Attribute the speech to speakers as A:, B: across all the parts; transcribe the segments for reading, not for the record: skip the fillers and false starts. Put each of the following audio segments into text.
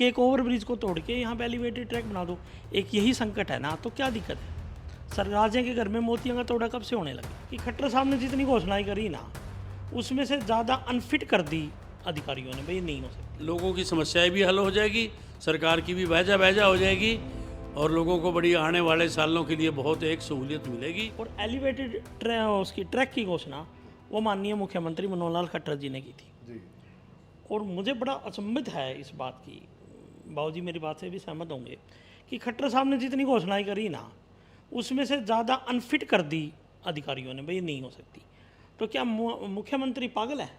A: कि एक over bridge को तोड़ के यहाँ पे एलिवेटेड ट्रैक बना दो। एक यही संकट है ना, तो क्या दिक्कत है? सर राजे के घर में मोतियों का तोड़ा कब से होने लगा कि खट्टर साहब ने जितनी घोषणाएं करी ना, उसमें से ज़्यादा अनफिट कर दी अधिकारियों ने। भाई नहीं हो सकती।
B: लोगों की समस्याएं भी हल हो जाएगी, सरकार की भी बहजा बहजा हो जाएगी और लोगों को बड़ी आने वाले सालों के लिए बहुत एक सहूलियत मिलेगी।
A: और एलिवेटेड उसकी ट्रैक की घोषणा वो माननीय मुख्यमंत्री मनोहर लाल खट्टर जी ने की थी
C: जी।
A: और मुझे बड़ा अचंभित है इस बात की, बाबूजी मेरी बात से भी सहमत होंगे, कि खट्टर साहब ने जितनी घोषणाएं करी ना, उसमें से ज़्यादा अनफिट कर दी अधिकारियों ने। भाई ये नहीं हो सकती। तो क्या मुख्यमंत्री पागल है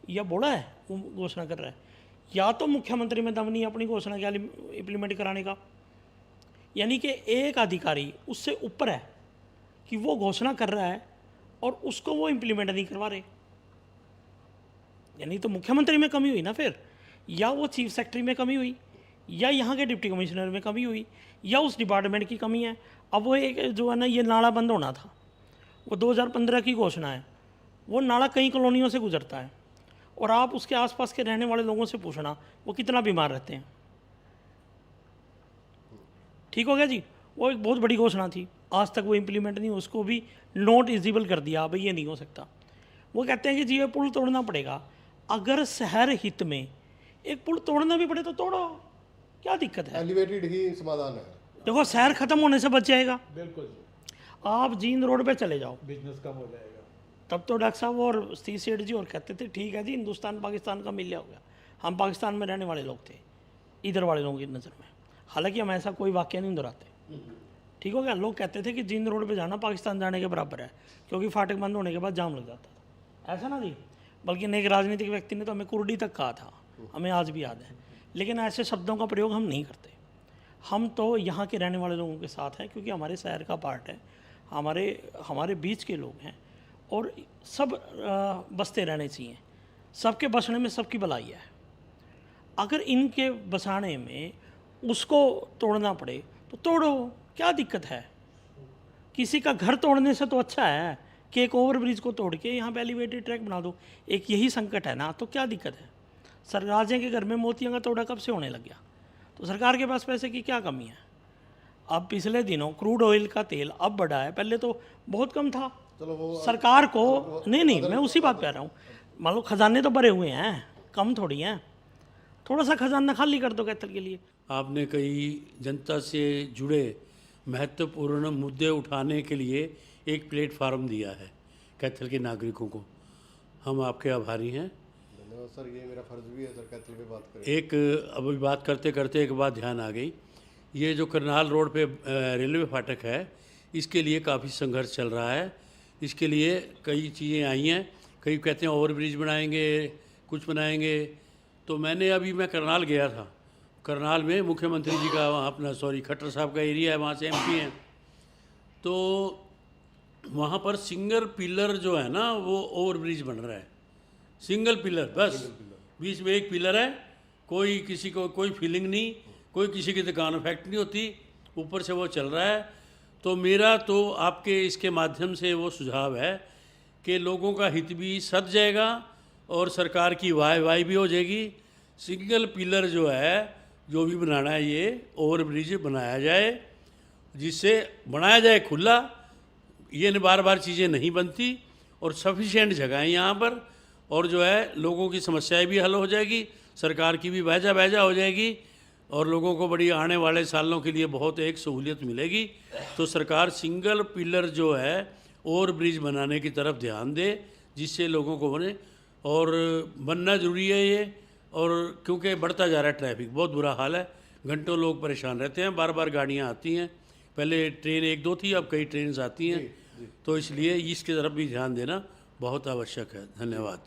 A: या बोला है वो घोषणा कर रहा है? या तो मुख्यमंत्री में दम नहीं है अपनी घोषणा के इम्प्लीमेंट कराने का, यानी कि एक अधिकारी उससे ऊपर है कि वो घोषणा कर रहा है और उसको वो इम्प्लीमेंट नहीं करवा रहे, यानी तो मुख्यमंत्री में कमी हुई ना फिर, या वो चीफ सेक्रेटरी में कमी हुई, या यहाँ के डिप्टी कमिश्नर में कमी हुई, या उस डिपार्टमेंट की कमी है। अब वो एक जो है ना, ये नाला बंद होना था, वो 2015 की घोषणा है। वो नाला कई कॉलोनियों से गुजरता है और आप उसके आसपास के रहने वाले लोगों से पूछना वो कितना बीमार रहते हैं। ठीक हो गया जी। वो एक बहुत बड़ी घोषणा थी, आज तक वो इम्प्लीमेंट नहीं, उसको भी नॉट इजिबल कर दिया। भाई ये नहीं हो सकता। वो कहते हैं कि जी ये पुल तोड़ना पड़ेगा। अगर शहर हित में एक पुल तोड़ना भी पड़े तो तोड़ो, क्या दिक्कत है?
C: एलिवेटेड ही समाधान है।
A: देखो शहर खत्म होने से बच जाएगा।
D: बिल्कुल,
A: आप जींद रोड पे चले जाओ,
D: बिजनेस कम हो जाएगा।
A: तब तो डॉक्टर साहब और सी सेठ जी और कहते थे ठीक है जी, हिंदुस्तान पाकिस्तान का मिल हो गया। हम पाकिस्तान में रहने वाले लोग थे इधर वाले लोगों की नज़र में, हालांकि हम ऐसा कोई वाक्य नहीं दोहराते। ठीक हो गया। लोग कहते थे कि जींद रोड पे जाना पाकिस्तान जाने के बराबर है, क्योंकि फाटक बंद होने के बाद जाम लग जाता था, ऐसा ना जी। बल्कि एक राजनीतिक व्यक्ति ने तो हमें कुर्डी तक कहा था, हमें आज भी याद है। लेकिन ऐसे शब्दों का प्रयोग हम नहीं करते। हम तो यहाँ के रहने वाले लोगों के साथ हैं, क्योंकि हमारे शहर का पार्ट है, हमारे बीच के लोग हैं और सब बसते रहने चाहिए। सबके बसने में सबकी भलाई है। अगर इनके बसाने में उसको तोड़ना पड़े तो तोड़ो, क्या दिक्कत है? किसी का घर तोड़ने से तो अच्छा है कि एक ओवर ब्रिज को तोड़ के यहाँ पे एलिवेटेड ट्रैक बना दो। एक यही संकट है ना, तो क्या दिक्कत है? सर राजे के घर में मोतियों का तोड़ा कब से होने लग गया? तो सरकार के पास पैसे की क्या कमी है? अब पिछले दिनों क्रूड ऑयल का तेल अब बढ़ा है, पहले तो बहुत कम था।
C: चलो वो
A: सरकार को नहीं, मैं उसी बात पे आ रहा हूँ। मान लो खजाने तो भरे हुए हैं, कम थोड़ी हैं। थोड़ा सा खजाना खाली कर दो कैथल के लिए।
B: आपने कई जनता से जुड़े महत्वपूर्ण मुद्दे उठाने के लिए एक प्लेटफार्म दिया है कैथल के नागरिकों को। हम आपके आभारी हैं।
C: धन्यवाद सर, ये मेरा फर्ज भी है सर कैथल पे बात करें।
B: एक अभी बात करते करते एक बात ध्यान आ गई, ये जो करनाल रोड पे रेलवे फाटक है, इसके लिए काफ़ी संघर्ष चल रहा है। इसके लिए कई चीज़ें आई हैं, कई कहते हैं ओवरब्रिज बनाएंगे, कुछ बनाएंगे। तो मैं करनाल गया था। करनाल में मुख्यमंत्री जी का वहाँ अपना खट्टर साहब का एरिया है, वहाँ से एमपी हैं। तो वहाँ पर सिंगल पिलर जो है ना, वो ओवरब्रिज बन रहा है। सिंगल पिलर, बस बीच में एक पिलर है, कोई किसी को कोई फीलिंग नहीं, कोई किसी की दुकान इफेक्ट नहीं होती, ऊपर से वो चल रहा है। तो मेरा तो आपके इसके माध्यम से वो सुझाव है कि लोगों का हित भी सध जाएगा और सरकार की वाह भी हो जाएगी। सिंगल पिलर जो है, जो भी बनाना है, ये ओवरब्रिज बनाया जाए, जिससे बनाया जाए खुला, ये बार बार चीज़ें नहीं बनती, और सफिशिएंट जगह है यहाँ पर, और जो है लोगों की समस्याएं भी हल हो जाएगी, सरकार की भी बहजा बहजा हो जाएगी और लोगों को बड़ी आने वाले सालों के लिए बहुत एक सहूलियत मिलेगी। तो सरकार सिंगल पिलर जो है ओवरब्रिज बनाने की तरफ ध्यान दे, जिससे लोगों को बने, और बनना ज़रूरी है ये। और क्योंकि बढ़ता जा रहा है ट्रैफिक, बहुत बुरा हाल है, घंटों लोग परेशान रहते हैं, बार बार गाड़ियाँ आती हैं। पहले ट्रेन एक दो थी, अब कई ट्रेन आती हैं। तो इसलिए इसकी तरफ भी ध्यान देना बहुत आवश्यक है। धन्यवाद।